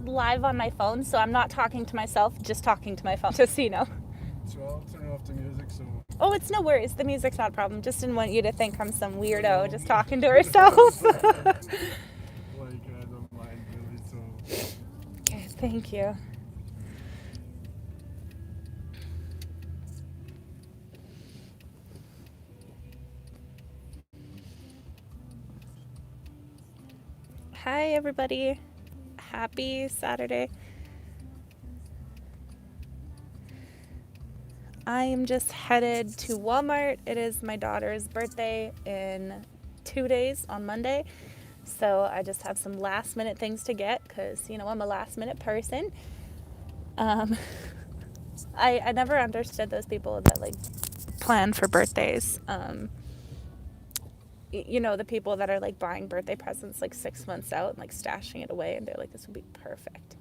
live on my phone, so I'm not talking to myself, just talking to my phone, just so you know. So I'll turn off the music so... Oh, it's no worries. The music's not a problem. Just didn't want you to think I'm some weirdo No. just talking to herself. Like, I don't mind really, so... Okay, thank you. Hi, everybody. Happy Saturday. I am just headed to Walmart. It is my daughter's birthday in 2 days on Monday. So I just have some last minute things to get because, you know, I'm a last minute person. I never understood those people that like plan for birthdays. You know, the people that are like buying birthday presents like 6 months out and like stashing it away and they're like, this would be perfect.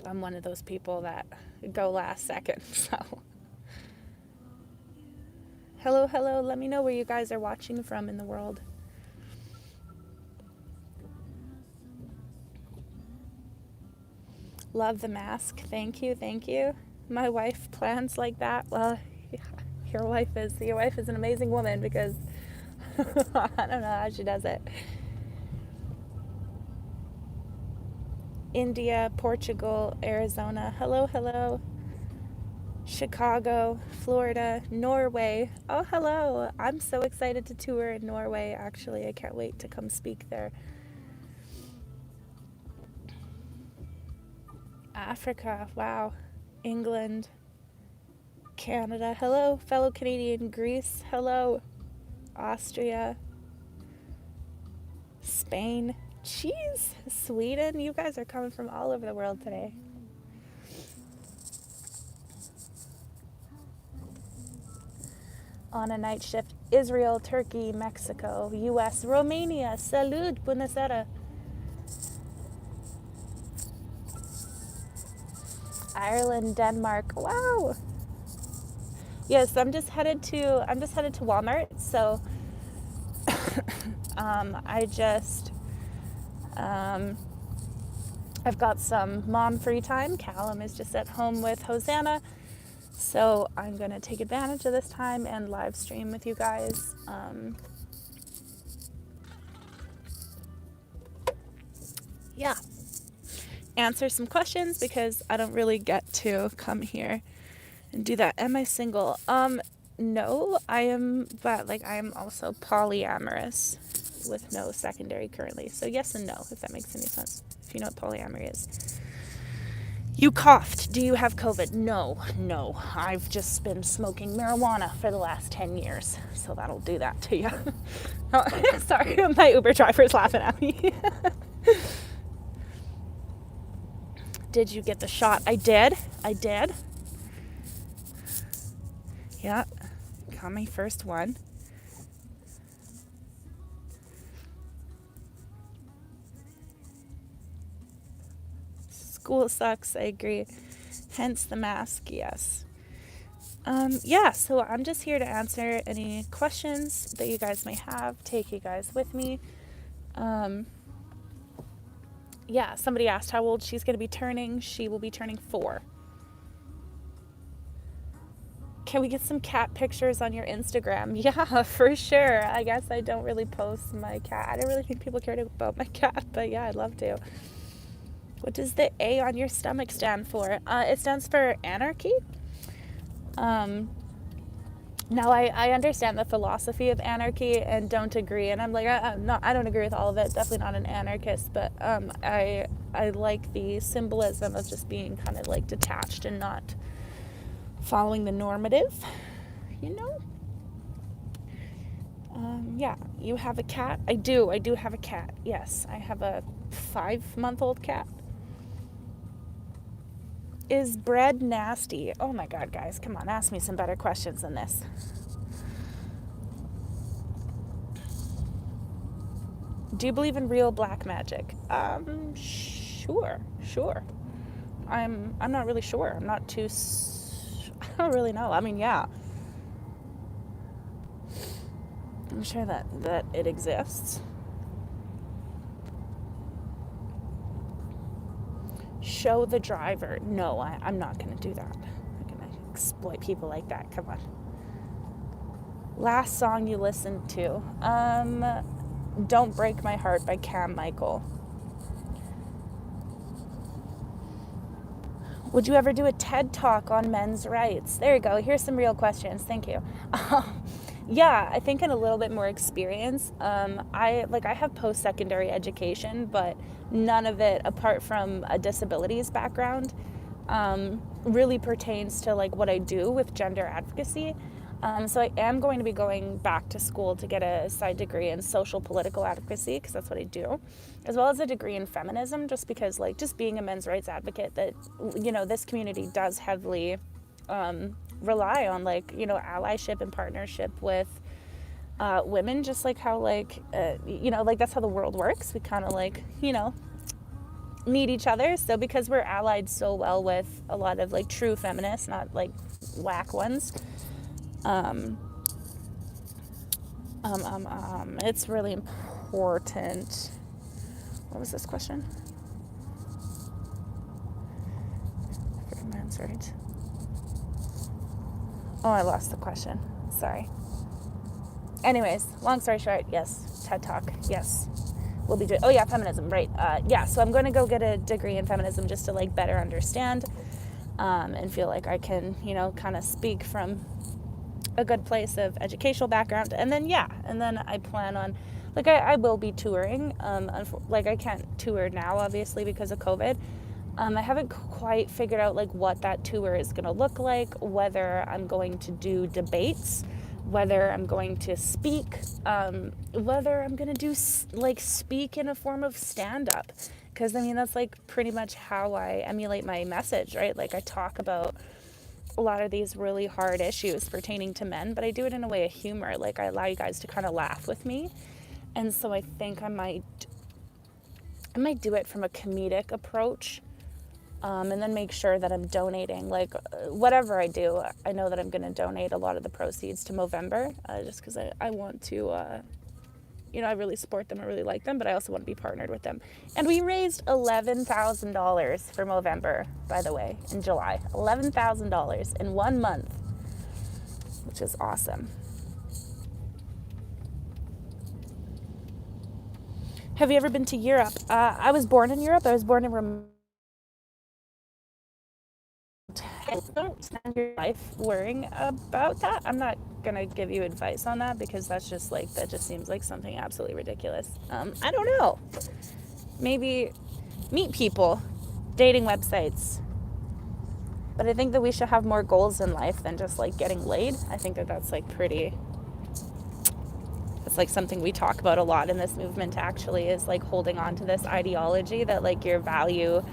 I'm one of those people that go last second, so. Hello, hello, let me know where you guys are watching from in the world. Love the mask, thank you, thank you. My wife plans like that. Well, yeah, your wife is an amazing woman because I don't know how she does it. India, Portugal, Arizona. Hello, hello. Chicago, Florida, Norway. Oh, hello. I'm so excited to tour in Norway, actually. I can't wait to come speak there. Africa, wow. England, Canada. Hello, fellow Canadian. Greece, hello. Austria, Spain. Jeez, Sweden. You guys are coming from all over the world today. On a night shift, Israel, Turkey, Mexico, US, Romania. Salud, buonasera. Ireland, Denmark. Wow. Yes, I'm just headed to Walmart. So I've got some mom free time. Callum is just at home with Hosanna. So I'm going to take advantage of this time and live stream with you guys. Yeah. Answer some questions because I don't really get to come here and do that. Am I single? No, I am, but like I am also polyamorous with no secondary currently. So yes and no, if that makes any sense. If you know what polyamory is. You coughed. Do you have COVID? No. I've just been smoking marijuana for the last 10 years. So that'll do that to you. Oh, sorry, my Uber driver's laughing at me. Did you get the shot? I did. Yeah, got my first one. School sucks, I agree. Hence the mask, yes. Yeah, so I'm just here to answer any questions that you guys may have, take you guys with me. Yeah, somebody asked how old she's going to be turning. She will be turning 4. Can we get some cat pictures on your Instagram? Yeah, for sure. I guess I don't really post my cat. I didn't really think people cared about my cat, but yeah, I'd love to. What does the A on your stomach stand for? It stands for anarchy. Now, I understand the philosophy of anarchy and don't agree. And I'm like, I don't agree with all of it. Definitely not an anarchist, but I like the symbolism of just being kind of like detached and not following the normative, you know? Yeah, you have a cat? I do have a cat. Yes, I have a 5-month-old cat. Is bread nasty? Oh my God, guys, come on, ask me some better questions than this. Do you believe in real black magic? Sure. I'm not really sure. I don't really know. I mean, yeah. I'm sure that it exists. Show the driver. No, I'm not going to do that. I'm not going to exploit people like that. Come on. Last song you listened to? Don't Break My Heart by Cam Michael. Would you ever do a TED Talk on men's rights? There you go. Here's some real questions. Thank you. Yeah, I think in a little bit more experience. I have post-secondary education, but none of it, apart from a disabilities background, really pertains to like what I do with gender advocacy. So I am going to be going back to school to get a side degree in social political advocacy, because that's what I do, as well as a degree in feminism, just because like just being a men's rights advocate, that, you know, this community does heavily rely on like, you know, allyship and partnership with women, just like how like, you know, like that's how the world works. We kind of like, you know, need each other. So because we're allied so well with a lot of like true feminists, not like whack ones, it's really important. What was this question? For men's rights. Oh, I lost the question. Sorry. Anyways, long story short, yes, TED Talk, yes. We'll be doing, oh yeah, feminism, right. Yeah, so I'm going to go get a degree in feminism just to like better understand and feel like I can, you know, kind of speak from a good place of educational background. And then, yeah, and then I plan on, like, I will be touring. Like, I can't tour now, obviously, because of COVID. I haven't quite figured out, like, what that tour is going to look like, whether I'm going to do debates, whether I'm going to speak, whether I'm going to do, like, speak in a form of stand-up. Because, I mean, that's, like, pretty much how I emulate my message, right? Like, I talk about a lot of these really hard issues pertaining to men, but I do it in a way of humor. Like, I allow you guys to kind of laugh with me. And so I think I might do it from a comedic approach, and then make sure that I'm donating. Like, whatever I do, I know that I'm going to donate a lot of the proceeds to Movember, just because I want to, you know, I really support them. I really like them, but I also want to be partnered with them. And we raised $11,000 for Movember, by the way, in July. $11,000 in 1 month, which is awesome. Have you ever been to Europe? I was born in Europe. I was born in remote. Don't spend your life worrying about that. I'm not gonna give you advice on that, because that's just like, that just seems like something absolutely ridiculous. I don't know. Maybe meet people, dating websites. But I think that we should have more goals in life than just like getting laid. I think that that's like pretty, it's like something we talk about a lot in this movement, actually, is like holding on to this ideology that like your value,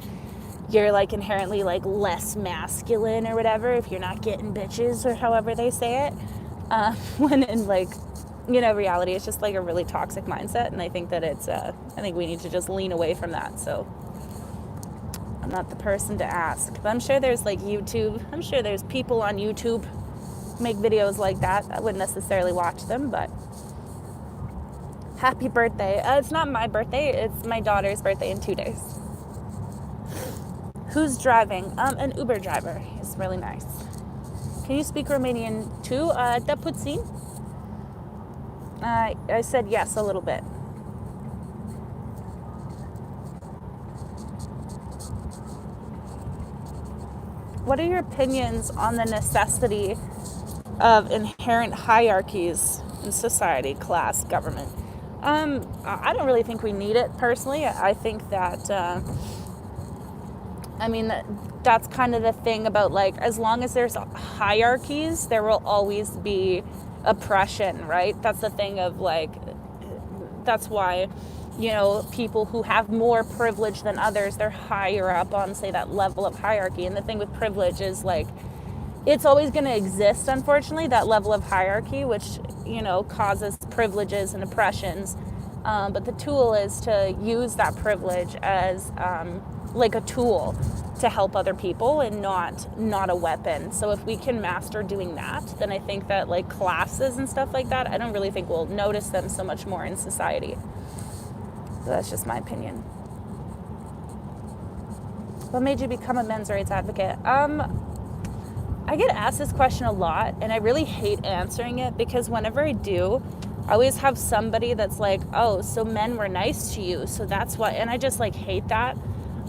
you're like inherently like less masculine or whatever if you're not getting bitches, or however they say it, when in like, you know, reality it's just like a really toxic mindset. And I think that it's I think we need to just lean away from that. So I'm not the person to ask, but I'm sure there's like YouTube, I'm sure there's people on YouTube make videos like that. I wouldn't necessarily watch them, but happy birthday. It's not my birthday, it's my daughter's birthday in 2 days. Who's driving? An Uber driver. He's really nice. Can you speak Romanian too? Da puțin? I said yes, a little bit. What are your opinions on the necessity of inherent hierarchies in society, class, government? I don't really think we need it, personally. I think that I mean, that's kind of the thing about, like, as long as there's hierarchies, there will always be oppression, right? That's the thing of, like, that's why, you know, people who have more privilege than others, they're higher up on, say, that level of hierarchy. And the thing with privilege is, like, it's always going to exist, unfortunately, that level of hierarchy, which, you know, causes privileges and oppressions. But the tool is to use that privilege as like a tool to help other people, and not a weapon. So if we can master doing that, then I think that like classes and stuff like that, I don't really think we'll notice them so much more in society. So that's just my opinion. What made you become a men's rights advocate? I get asked this question a lot, and I really hate answering it because whenever I do, I always have somebody that's like, oh, so men were nice to you, so that's what, and I just like hate that.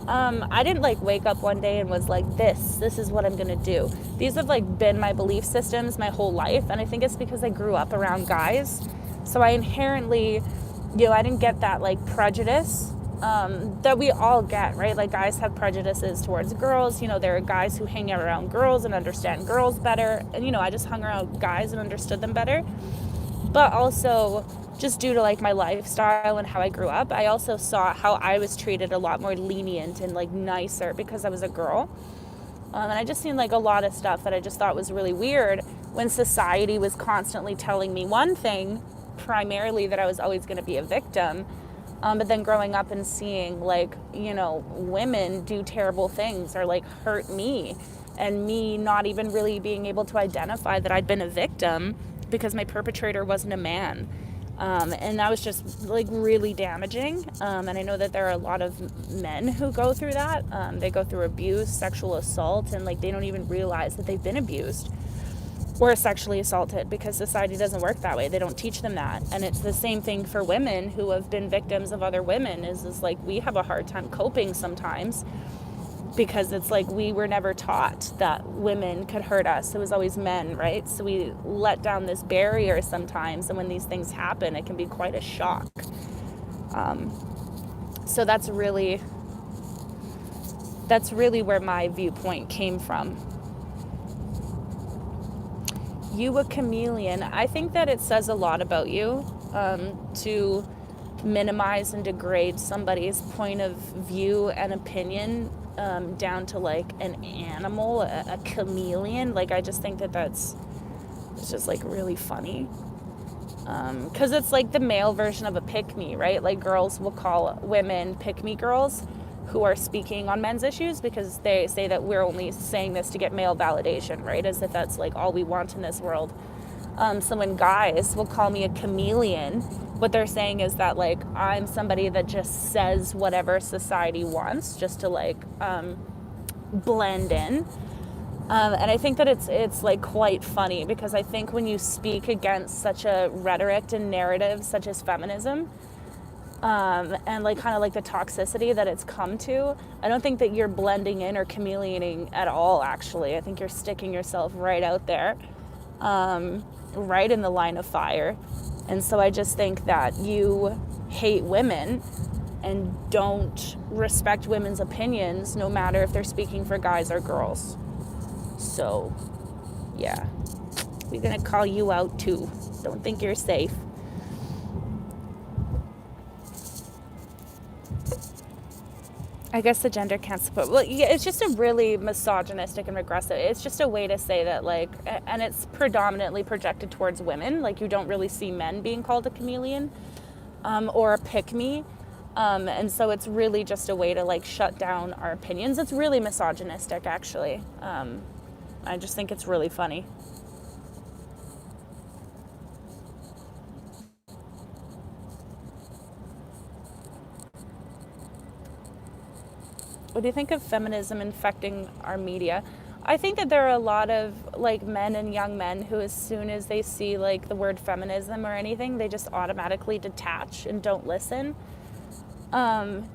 I didn't like wake up one day and was like, this is what I'm gonna do. These have like been my belief systems my whole life, and I think it's because I grew up around guys. So I inherently, I didn't get that like prejudice that we all get, right? Like guys have prejudices towards girls. There are guys who hang around girls and understand girls better. And, I just hung around guys and understood them better. But also, just due to like my lifestyle and how I grew up, I also saw how I was treated a lot more lenient and like nicer because I was a girl. And I just seen like a lot of stuff that I just thought was really weird when society was constantly telling me one thing, primarily that I was always going to be a victim. But then growing up and seeing like, women do terrible things or like hurt me, and me not even really being able to identify that I'd been a victim because my perpetrator wasn't a man. And that was just like really damaging. And I know that there are a lot of men who go through that. They go through abuse, sexual assault, and like they don't even realize that they've been abused or sexually assaulted because society doesn't work that way. They don't teach them that. And it's the same thing for women who have been victims of other women is like we have a hard time coping sometimes because it's like we were never taught that women could hurt us. It was always men, right? So we let down this barrier sometimes, and when these things happen, it can be quite a shock. So that's really where my viewpoint came from. You a chameleon. I think that it says a lot about you to minimize and degrade somebody's point of view and opinion down to like an animal, a chameleon. Like I just think that it's just like really funny because it's like the male version of a pick-me, right? Like girls will call women pick-me girls who are speaking on men's issues because they say that we're only saying this to get male validation, right? As if that's like all we want in this world. So when guys will call me a chameleon, what they're saying is that like I'm somebody that just says whatever society wants just to like blend in. And I think that it's like quite funny because I think when you speak against such a rhetoric and narrative such as feminism, and like kind of like the toxicity that it's come to, I don't think that you're blending in or chameleoning at all, actually. I think you're sticking yourself right out there, right in the line of fire. And so I just think that you hate women and don't respect women's opinions, no matter if they're speaking for guys or girls. So, yeah, we're gonna call you out too. Don't think you're safe. I guess the gender can't support. Well, yeah, it's just a really misogynistic and regressive. It's just a way to say that, like, and it's predominantly projected towards women. Like, you don't really see men being called a chameleon or a pick-me. And so it's really just a way to, like, shut down our opinions. It's really misogynistic, actually. I just think it's really funny. What do you think of feminism infecting our media? I think that there are a lot of like men and young men who, as soon as they see like the word feminism or anything, they just automatically detach and don't listen. And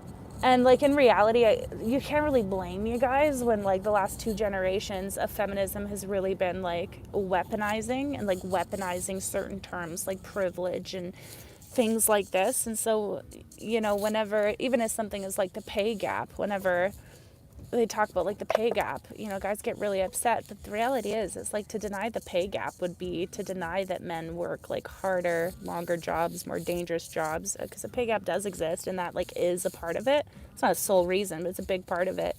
like in reality, you can't really blame you guys when like the last 2 generations of feminism has really been like weaponizing certain terms like privilege and things like this. And so, whenever, even as something as like the pay gap, whenever they talk about like the pay gap, guys get really upset. But the reality is, it's like to deny the pay gap would be to deny that men work like harder, longer jobs, more dangerous jobs, because the pay gap does exist and that like is a part of it. It's not a sole reason, but it's a big part of it.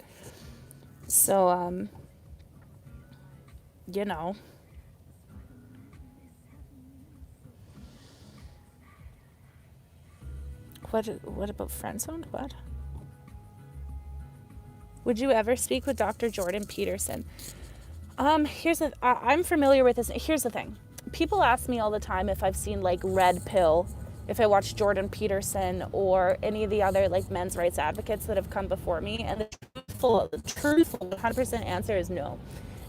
So, What about friend-zoned? What? Would you ever speak with Dr. Jordan Peterson? I'm familiar with this. Here's the thing. People ask me all the time if I've seen like Red Pill, if I watched Jordan Peterson or any of the other like men's rights advocates that have come before me. And the truthful truthful 100% answer is no.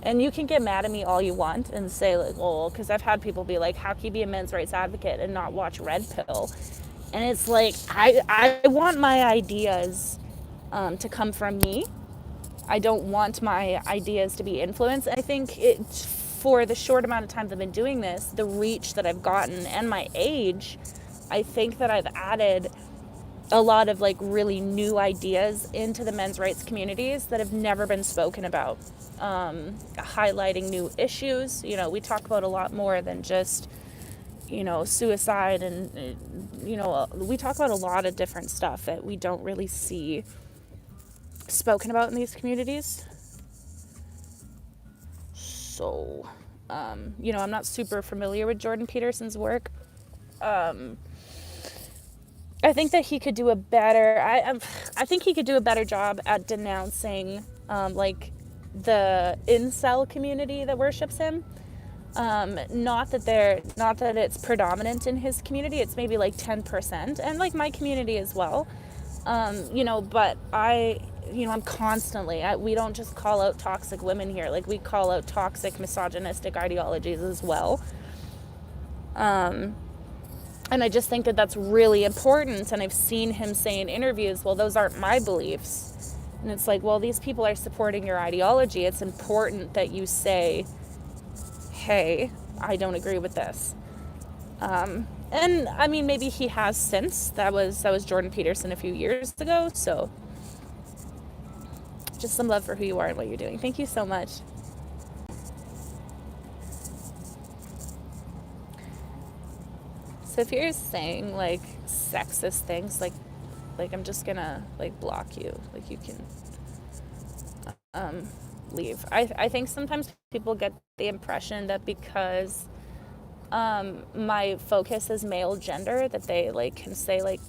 And you can get mad at me all you want and say, like, well, because I've had people be like, how can you be a men's rights advocate and not watch Red Pill? And it's like, I want my ideas to come from me. I don't want my ideas to be influenced. I think for the short amount of time that I've been doing this, the reach that I've gotten and my age, I think that I've added a lot of like really new ideas into the men's rights communities that have never been spoken about. Highlighting new issues. You know, we talk about a lot more than just, you know, suicide, and, you know, we talk about a lot of different stuff that we don't really see spoken about in these communities. So, you know, I'm not super familiar with Jordan Peterson's work. I think that he could do a better. I think he could do a better job at denouncing, like, the incel community that worships him. Not that it's predominant in his community. It's maybe like 10%, and like my community as well. You know, but I'm constantly. We don't just call out toxic women here. Like, we call out toxic, misogynistic ideologies as well. And I just think that that's really important. And I've seen him say in interviews, well, those aren't my beliefs. And it's like, well, these people are supporting your ideology. It's important that you say, hey, I don't agree with this. And I mean, maybe he has since. That was Jordan Peterson a few years ago. So just some love for who you are and what you're doing. Thank you so much. So if you're saying like sexist things, like I'm just gonna like block you. Like, you can leave. I think sometimes people get the impression that because my focus is male gender, that they like can say like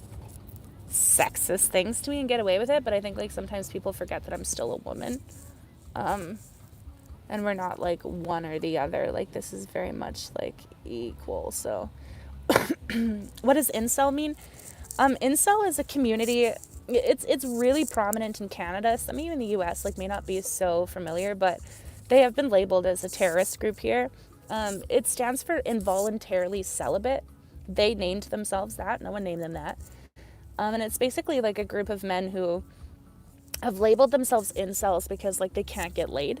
sexist things to me and get away with it. But I think like sometimes people forget that I'm still a woman, and we're not like one or the other. Like, this is very much like equal. So what does incel mean? Incel is a community. It's really prominent in Canada. Some of you in the US like may not be so familiar, but they have been labeled as a terrorist group here. It stands for involuntarily celibate. They named themselves that. No one named them that. And it's basically like a group of men who have labeled themselves incels because like they can't get laid,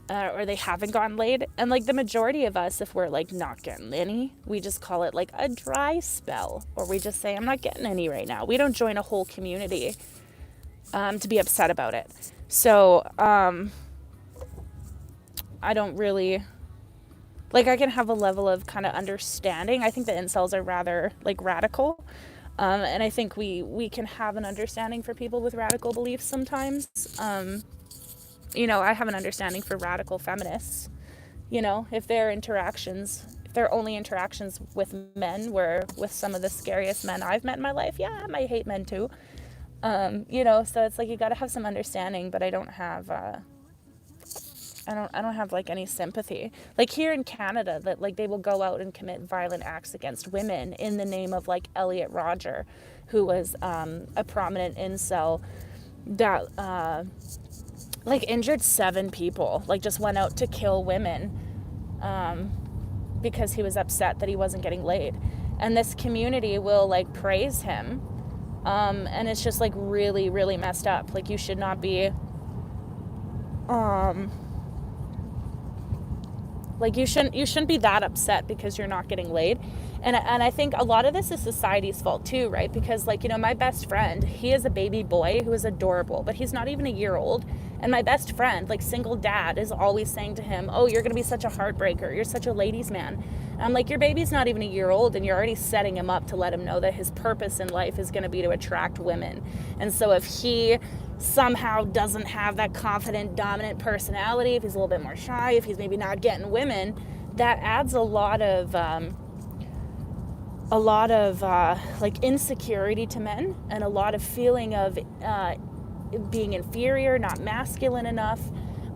or they haven't gotten laid. And like the majority of us, if we're like not getting any, we just call it like a dry spell, or we just say, I'm not getting any right now. We don't join a whole community to be upset about it. So I don't really, like, I can have a level of kind of understanding. I think the incels are rather like radical. And I think we can have an understanding for people with radical beliefs sometimes. You know, I have an understanding for radical feminists. You know, if their only interactions with men were with some of the scariest men I've met in my life, yeah, I might hate men too. You know, so it's like you got to have some understanding, but I don't have like any sympathy. Like here in Canada, that like they will go out and commit violent acts against women in the name of like Elliot Rodger, who was a prominent incel that like injured 7 people, like just went out to kill women because he was upset that he wasn't getting laid. And this community will like praise him. And it's just like really, really messed up. Like, you should not be like you shouldn't be that upset because you're not getting laid. And I think a lot of this is society's fault too, right? Because like, you know, my best friend, he is a baby boy who is adorable, but he's not even a year old. And my best friend, like single dad, is always saying to him, oh, you're going to be such a heartbreaker. You're such a ladies' man. And I'm like, your baby's not even a year old, and you're already setting him up to let him know that his purpose in life is going to be to attract women. And so if he somehow doesn't have that confident, dominant personality, if he's a little bit more shy, if he's maybe not getting women, that adds a lot of like insecurity to men, and a lot of feeling of being inferior, not masculine enough.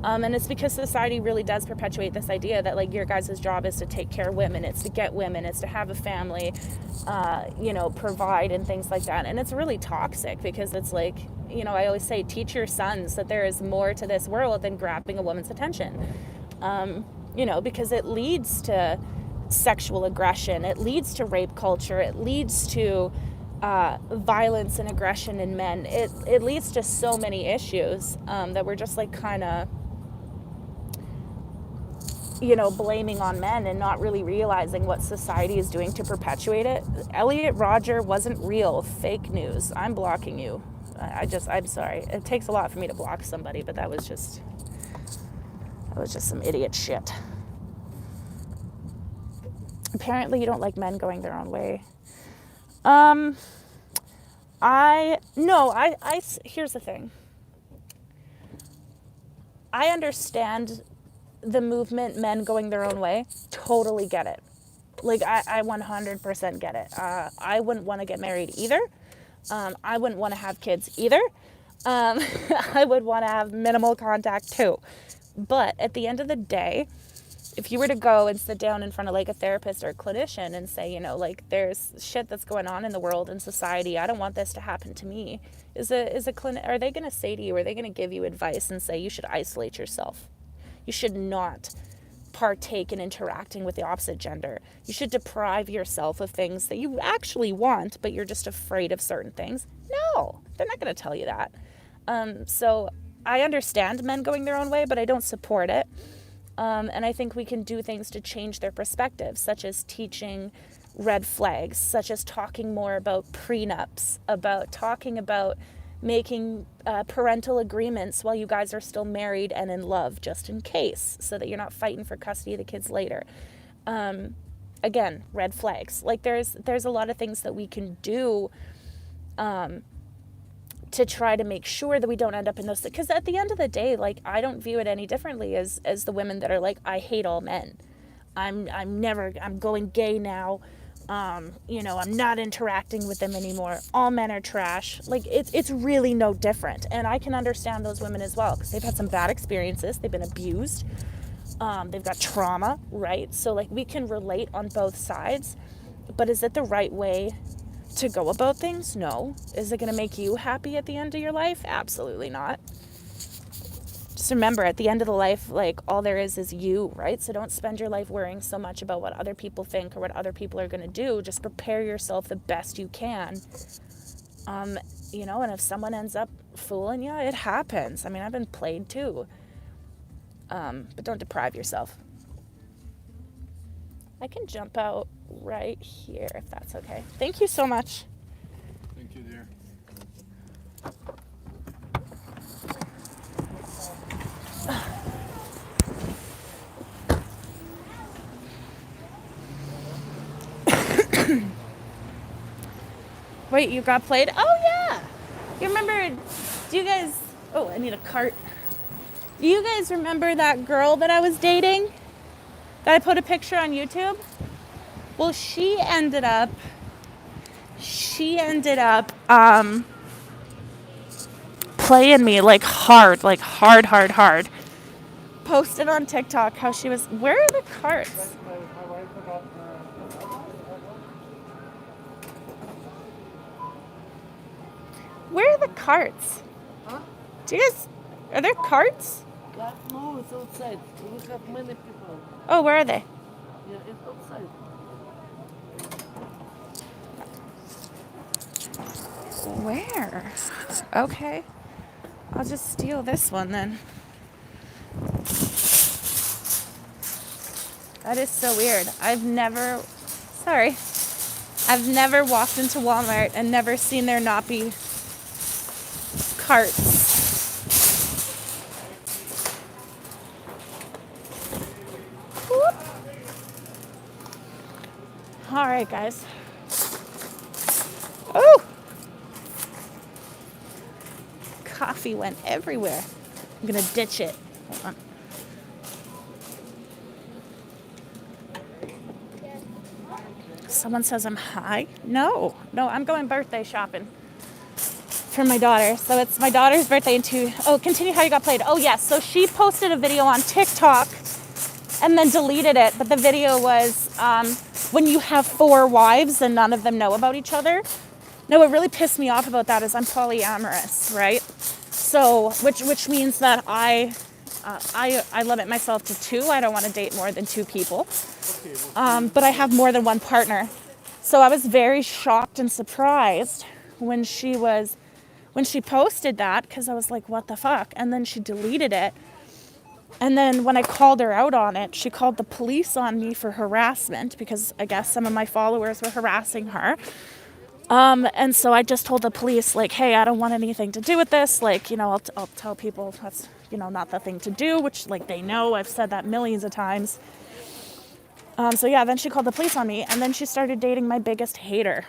And it's because society really does perpetuate this idea that like your guys' job is to take care of women, it's to get women, it's to have a family, provide and things like that. And it's really toxic because it's like, I always say, teach your sons that there is more to this world than grabbing a woman's attention. Because it leads to sexual aggression, it leads to rape culture, it leads to violence and aggression in men. It leads to so many issues that we're just like kind of, blaming on men and not really realizing what society is doing to perpetuate it. Elliot Rodger wasn't real. Fake news. I'm blocking you. I'm sorry. It takes a lot for me to block somebody, but that was just some idiot shit. Apparently you don't like men going their own way. Here's the thing. I understand the movement, men going their own way. Totally get it. Like, I 100% get it. I wouldn't want to get married either. I wouldn't want to have kids either. I would want to have minimal contact too. But at the end of the day, if you were to go and sit down in front of like a therapist or a clinician and say, there's shit that's going on in the world and society, I don't want this to happen to me. Are they going to say to you, are they going to give you advice and say you should isolate yourself? You should not partake in interacting with the opposite gender. You should deprive yourself of things that you actually want, but you're just afraid of certain things. No, they're not going to tell you that. So I understand men going their own way, but I don't support it. And I think we can do things to change their perspective, such as teaching red flags, such as talking more about prenups, about talking about making parental agreements while you guys are still married and in love, just in case, so that you're not fighting for custody of the kids later. Again, red flags. Like there's a lot of things that we can do to try to make sure that we don't end up in those, because at the end of the day, like, I don't view it any differently as the women that are like, I hate all men. I'm going gay now. I'm not interacting with them anymore. All men are trash. Like, it's really no different. And I can understand those women as well, because they've had some bad experiences. They've been abused. They've got trauma, right? So like, we can relate on both sides, but is it the right way to go about things? No. Is it going to make you happy at the end of your life? Absolutely not. Just remember, at the end of the life, like, all there is you, right? So don't spend your life worrying so much about what other people think or what other people are going to do. Just prepare yourself the best you can. And if someone ends up fooling you, it happens. I mean, I've been played too. But don't deprive yourself. I can jump out right here if that's okay. Thank you so much. Thank you, dear. Wait, you got played? Oh, yeah. You remember, I need a cart. Do you guys remember that girl that I was dating? That I put a picture on YouTube? Well, she ended up playing me like hard. Posted on TikTok how she was, where are the carts? Where are the carts? Huh? Are there carts? No, it's outside. We have many people. Oh, where are they? Yeah, it's outside. Where? Okay. I'll just steal this one then. That is so weird. I've never walked into Walmart and never seen there not be carts. Whoop. All right, guys. Oh! Coffee went everywhere. I'm gonna ditch it. Hold on. Someone says I'm high? No, I'm going birthday shopping. for my daughter. So it's my daughter's birthday in two. Oh, continue how you got played. Oh, yes. So she posted a video on TikTok and then deleted it. But the video was when you have 4 wives and none of them know about each other. Now, what really pissed me off about that is I'm polyamorous, right? So, which means that I limit myself to 2. I don't want to date more than 2 people. But I have more than one partner. So I was very shocked and surprised when she posted that, because I was like, what the fuck? And then she deleted it. And then when I called her out on it, she called the police on me for harassment, because I guess some of my followers were harassing her. And so I just told the police, like, hey, I don't want anything to do with this. Like, I'll tell people that's, not the thing to do, which, like, they know. I've said that millions of times. So yeah, then she called the police on me, and then she started dating my biggest hater.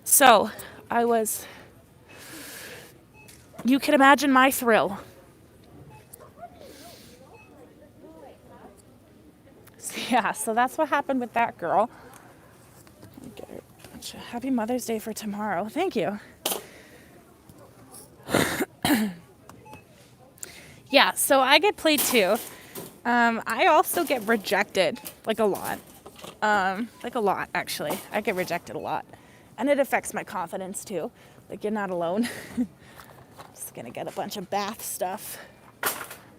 So you can imagine my thrill. Yeah, so that's what happened with that girl. Get her. Happy Mother's Day for tomorrow. Thank you. Yeah, so I get played too. I also get rejected, like a lot. Actually. I get rejected a lot. And it affects my confidence too. Like, you're not alone. Just gonna get a bunch of bath stuff.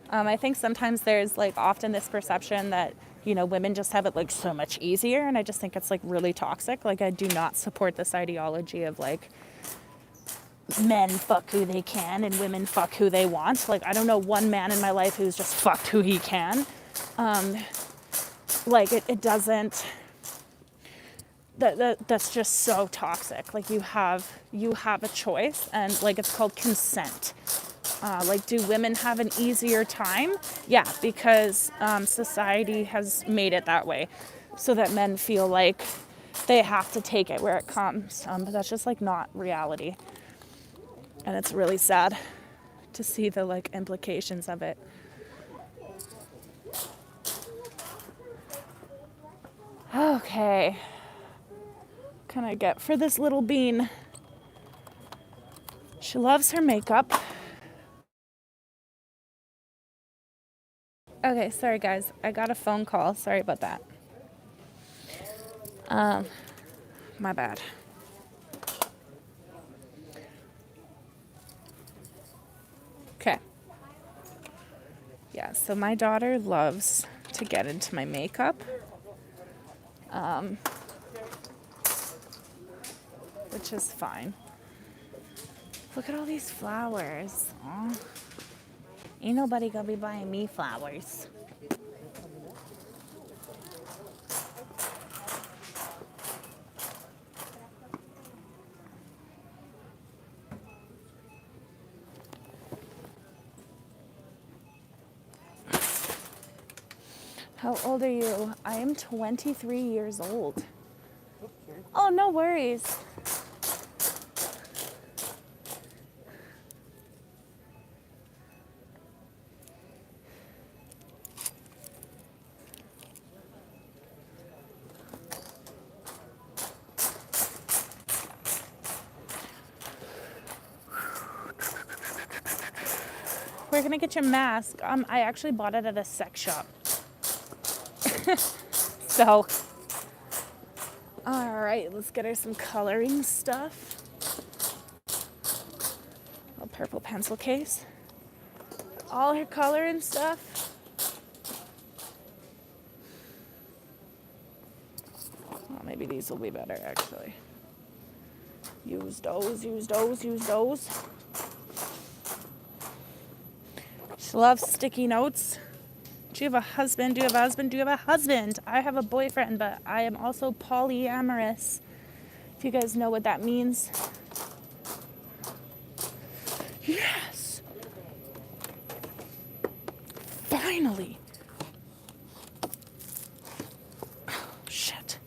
I think sometimes there's, like, often this perception that, women just have it, like, so much easier. And I just think it's, like, really toxic. Like, I do not support this ideology of, like, men fuck who they can and women fuck who they want. Like, I don't know one man in my life who's just fucked who he can. Like, it doesn't, that's just so toxic. Like, you have a choice, and, like, it's called consent. Like, do women have an easier time? Yeah, because society has made it that way, so that men feel like they have to take it where it comes. But that's just, like, not reality. And it's really sad to see the, like, implications of it. Okay. What can I get for this little bean? She loves her makeup. Okay, sorry guys. I got a phone call. Sorry about that. My bad. Okay. Yeah, so my daughter loves to get into my makeup. Which is fine. Look at all these flowers. Aw. Ain't nobody gonna be buying me flowers. How old are you? I am 23 years old. Oh, no worries. We're gonna get your mask. I actually bought it at a sex shop. So, all right, let's get her some coloring stuff. A purple pencil case. All her coloring stuff. Well, maybe these will be better, actually. Use those, use those, use those. She loves sticky notes. Do you have a husband? Do you have a husband? Do you have a husband? I have a boyfriend, but I am also polyamorous. If you guys know what that means. Yes! Finally! Oh, shit.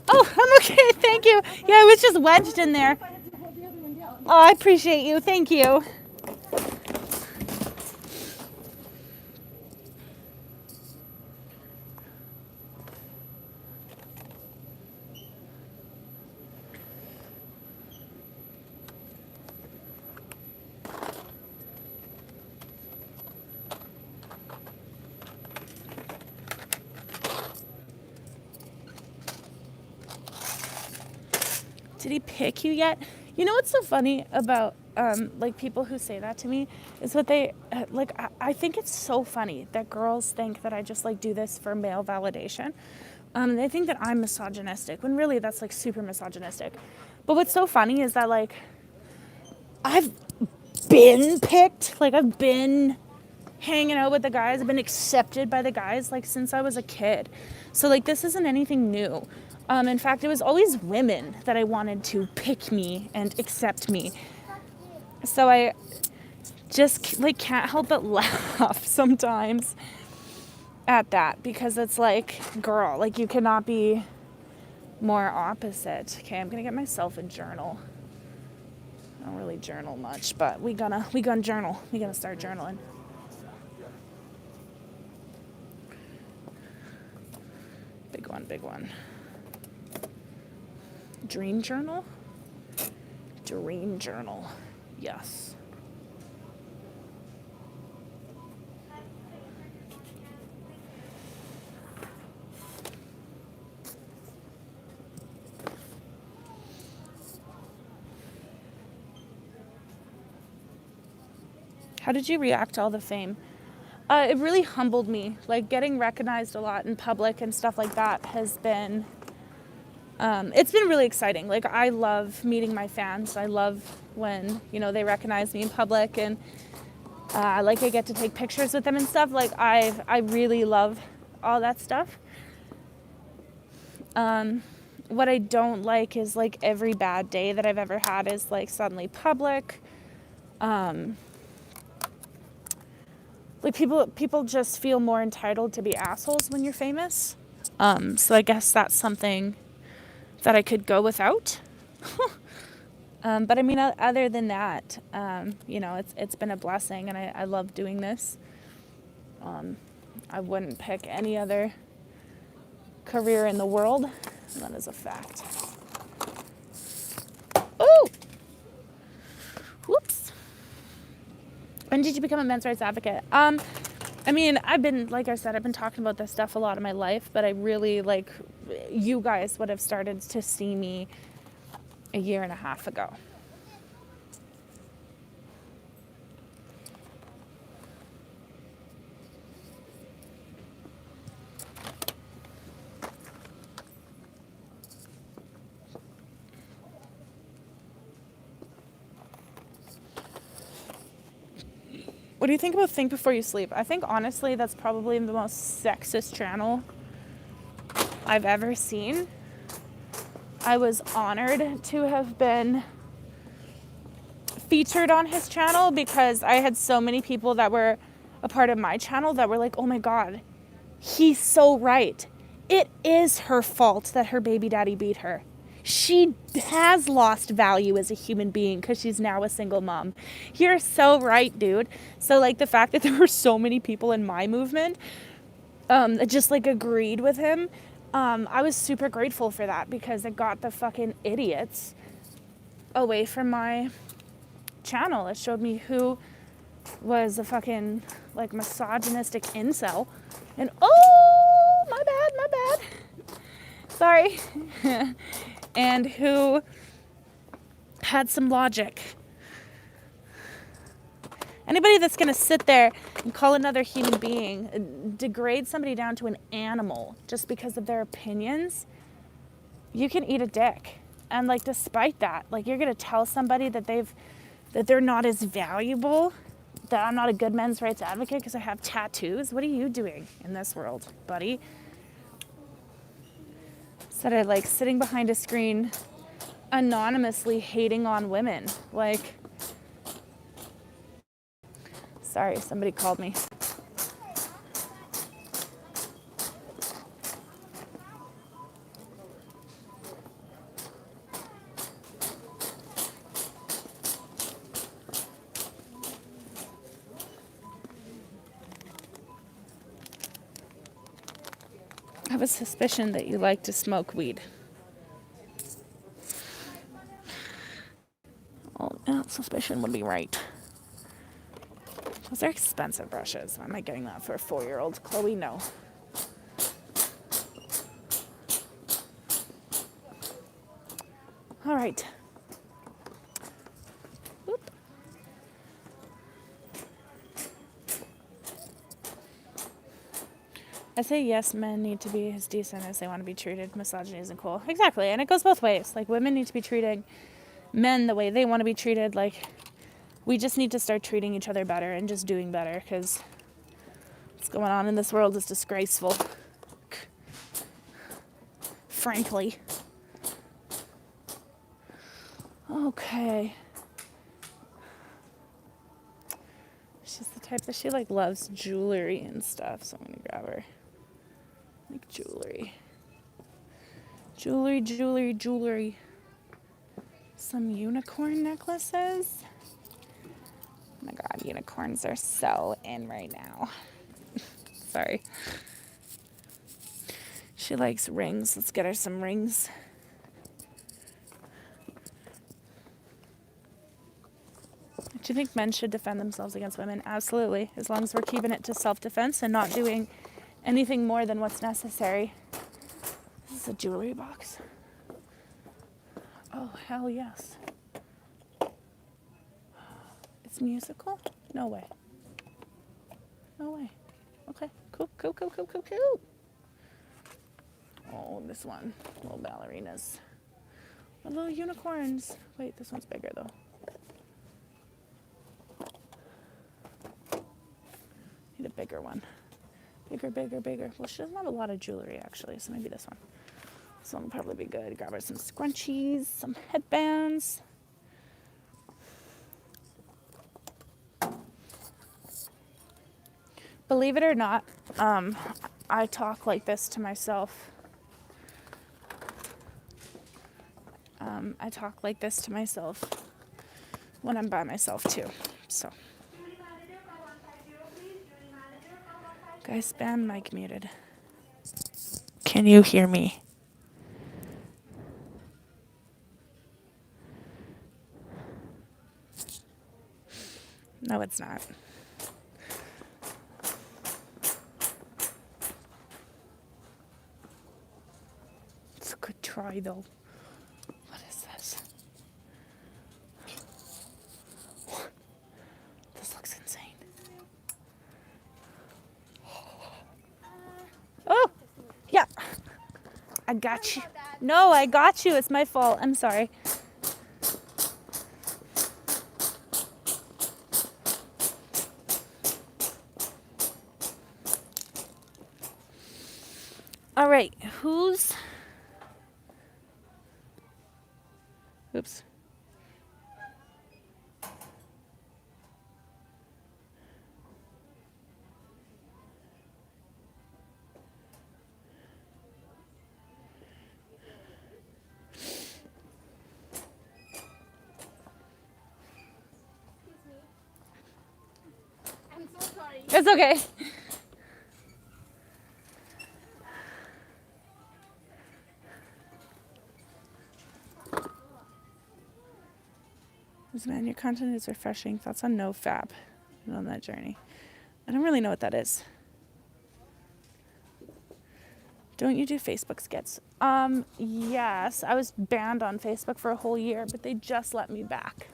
Oh, I'm okay, thank you. Yeah, it was just wedged in there. Oh, I appreciate you, thank you. did he pick you yet? You know what's so funny about like people who say that to me is what they like. I think it's so funny that girls think that I just like do this for male validation. They think that I'm misogynistic when really that's like super misogynistic. But what's so funny is that like I've been picked, like I've been hanging out with the guys, I've been accepted by the guys like since I was a kid. So like this isn't anything new. In fact, it was always women that I wanted to pick me and accept me. So I just like can't help but laugh sometimes at that because it's like, girl, like you cannot be more opposite. Okay, I'm gonna get myself a journal. I don't really journal much, but we gonna journal. We gonna start journaling. Big one, big one. Dream journal? Dream journal. Yes. How did you react to all the fame? It really humbled me. Like getting recognized a lot in public and stuff like that has been, it's been really exciting. Like I love meeting my fans. I love when, you know, they recognize me in public and like I get to take pictures with them and stuff. Like I really love all that stuff. What I don't like is like every bad day that I've ever had is like suddenly public. Like people just feel more entitled to be assholes when you're famous. So I guess that's something that I could go without. But I mean, other than that, you know, it's been a blessing, and I love doing this. I wouldn't pick any other career in the world. That is a fact. Oh! Whoops. When did you become a men's rights advocate? I mean, like I said, I've been talking about this stuff a lot in my life, but I really, like, you guys would have started to see me a year and a half ago. What do you think about Think Before You Sleep? I think, honestly, that's probably the most sexist channel I've ever seen. I was honored to have been featured on his channel because I had so many people that were a part of my channel that were like, oh my God, he's so right. It is her fault that her baby daddy beat her. She has lost value as a human being because she's now a single mom. You're so right, dude. So like the fact that there were so many people in my movement that just like agreed with him, I was super grateful for that because it got the fucking idiots away from my channel. It showed me who was a fucking like misogynistic incel. And oh, my bad. Sorry. And who had some logic. Anybody that's going to sit there and call another human being, degrade somebody down to an animal just because of their opinions, you can eat a dick. And like despite that, like you're going to tell somebody that they're not as valuable, that I'm not a good men's rights advocate because I have tattoos. What are you doing in this world, buddy? Instead of like sitting behind a screen anonymously hating on women. Like, sorry, somebody called me. I have a suspicion that you like to smoke weed. Oh, that suspicion would be right. Those are expensive brushes. Why am I getting that for a 4-year-old? Chloe, no. All right. Whoop. I say yes, men need to be as decent as they want to be treated. Misogyny isn't cool. Exactly, and it goes both ways. Like, women need to be treating men the way they want to be treated. Like, we just need to start treating each other better and just doing better, because what's going on in this world is disgraceful. Frankly. Okay. She's the type that she like loves jewelry and stuff, so I'm gonna grab her. Like jewelry. Jewelry. Some unicorn necklaces. Oh my god, unicorns are so in right now. Sorry. She likes rings. Let's get her some rings. Do you think men should defend themselves against women? Absolutely. As long as we're keeping it to self-defense and not doing anything more than what's necessary. This is a jewelry box. Oh, hell yes. It's musical? No way. No way. Okay. Cool. Oh, this one. Little ballerinas. Little unicorns. Wait, this one's bigger though. Need a bigger one. Bigger. Well, she doesn't have a lot of jewelry actually, so maybe this one. This one will probably be good. Grab her some scrunchies, some headbands. Believe it or not, I talk like this to myself. I talk like this to myself when I'm by myself too. So, guys, spam mic muted. Can you hear me? No, it's not. It's a good try, though. What is this? This looks insane. Oh, yeah. I got you. No, I got you. It's my fault. I'm sorry. All right, who's... Oops. I'm so sorry. It's okay. Man, your content is refreshing. Thoughts on NoFap and on that journey? I don't really know what that is. Don't you do Facebook skits? Yes. I was banned on Facebook for a whole year, but they just let me back.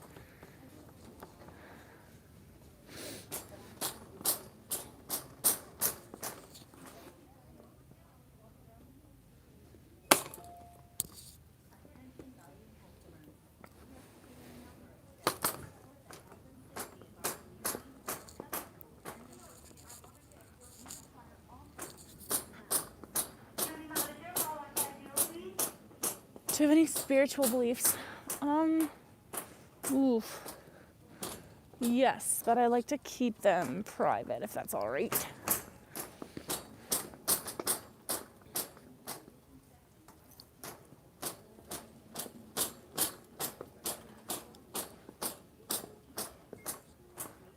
Do you have any spiritual beliefs? Oof. Yes, but I like to keep them private if that's all right.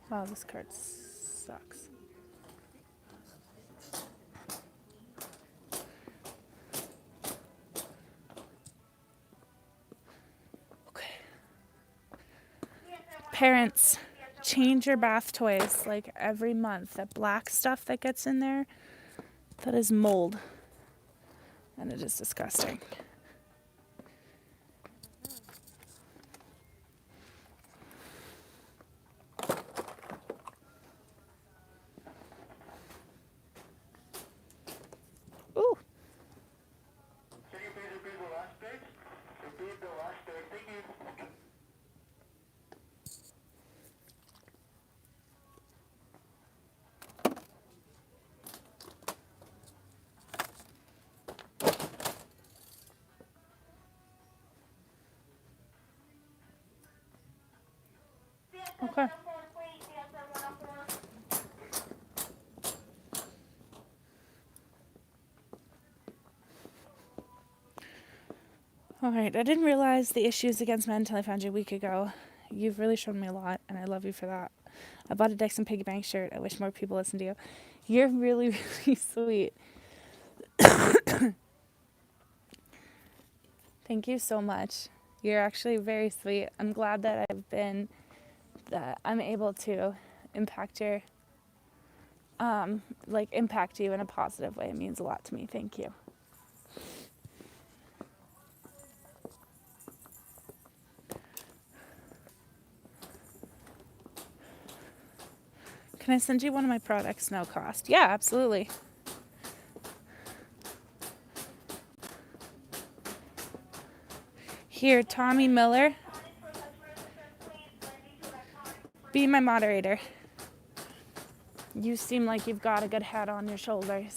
Wow, this card sucks. Parents, change your bath toys like every month. That black stuff that gets in there, that is mold. And it is disgusting. Okay. All right. I didn't realize the issues against men until I found you a week ago. You've really shown me a lot, and I love you for that. I bought a Dixon Piggy Bank shirt. I wish more people listened to you. You're really, really sweet. Thank you so much. You're actually very sweet. I'm glad that I'm able to impact your, impact you in a positive way. It means a lot to me. Thank you. Can I send you one of my products, no cost? Yeah, absolutely. Here, Tommy Miller, be my moderator. You seem like you've got a good head on your shoulders.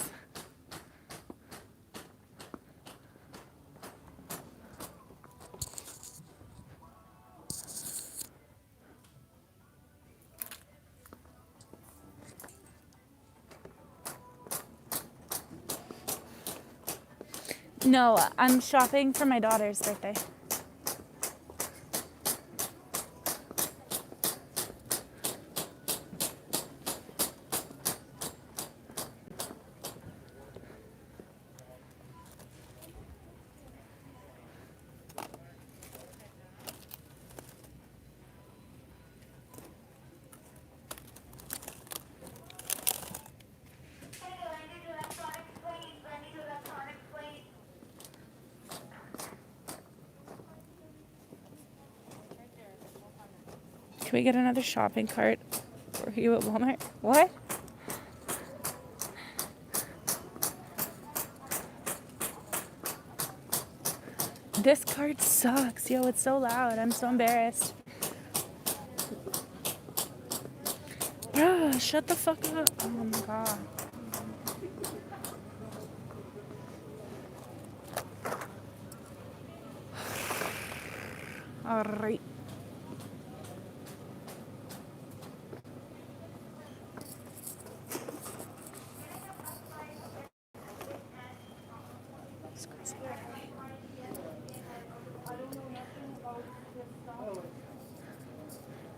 No, I'm shopping for my daughter's birthday. Can we get another shopping cart for you at Walmart? What? This cart sucks. Yo, it's so loud. I'm so embarrassed. Bruh, shut the fuck up. Oh my god. Alright.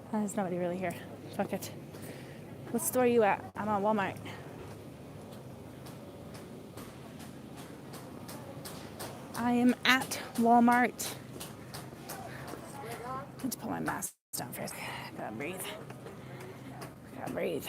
There's nobody really here. Fuck it. What store are you at? I'm at Walmart. I am at Walmart. I need to put my mask down first. Gotta breathe. Gotta breathe.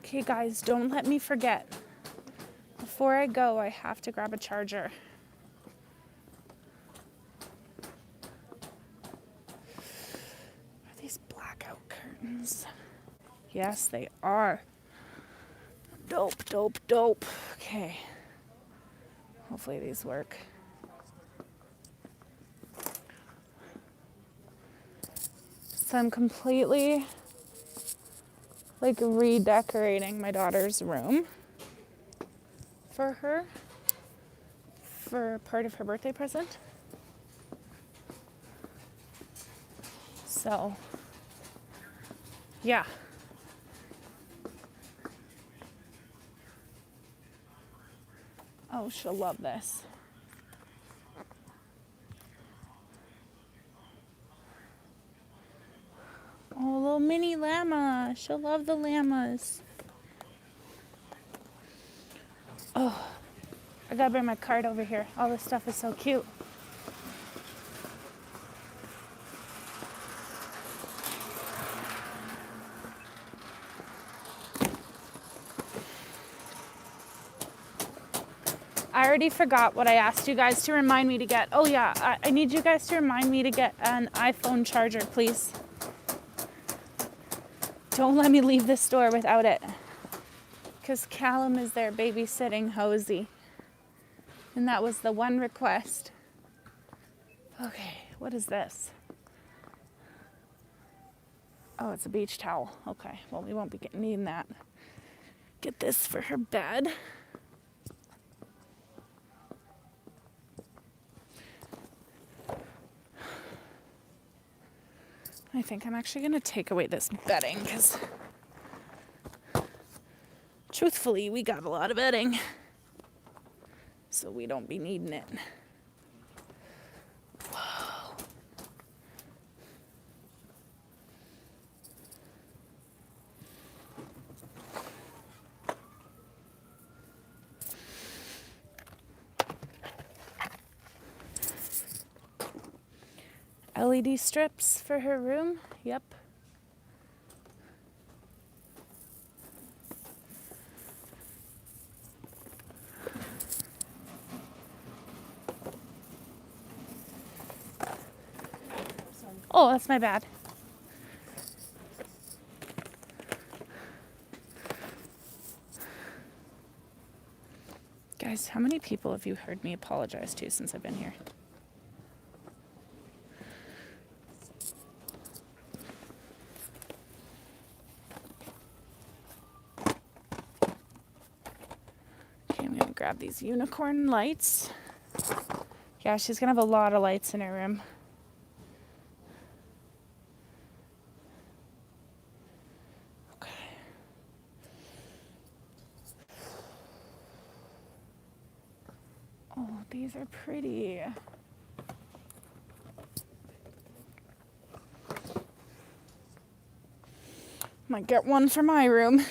Okay, guys, don't let me forget. Before I go, I have to grab a charger. Are these blackout curtains? Yes, they are. Dope, dope, dope. Okay. Hopefully these work. So I'm completely redecorating my daughter's room for her for part of her birthday present. So, yeah. Oh, she'll love this. Oh, little mini llama. She'll love the llamas. Oh, I gotta bring my cart over here. All this stuff is so cute. I already forgot what I asked you guys to remind me to get. Oh yeah, I need you guys to remind me to get an iPhone charger, please. Don't let me leave this store without it. Because Callum is there babysitting Hosey. And that was the one request. Okay. what is this? Oh, it's a beach towel. Okay, well, we won't be needing that. Get this for her bed. I think I'm actually going to take away this bedding because truthfully, we got a lot of bedding. So we don't be needing it. Whoa. LED strips for her room. Yep. Oh, that's my bad. Guys, how many people have you heard me apologize to since I've been here? Okay, I'm gonna grab these unicorn lights. Yeah, she's gonna have a lot of lights in her room. Okay. Oh, these are pretty. Might get one for my room.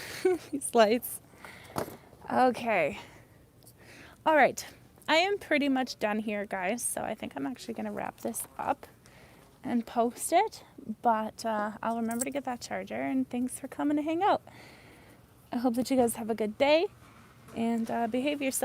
These lights. Okay. All right. I am pretty much done here, guys. So I think I'm actually going to wrap this up and post it. But I'll remember to get that charger. And thanks for coming to hang out. I hope that you guys have a good day and behave yourself.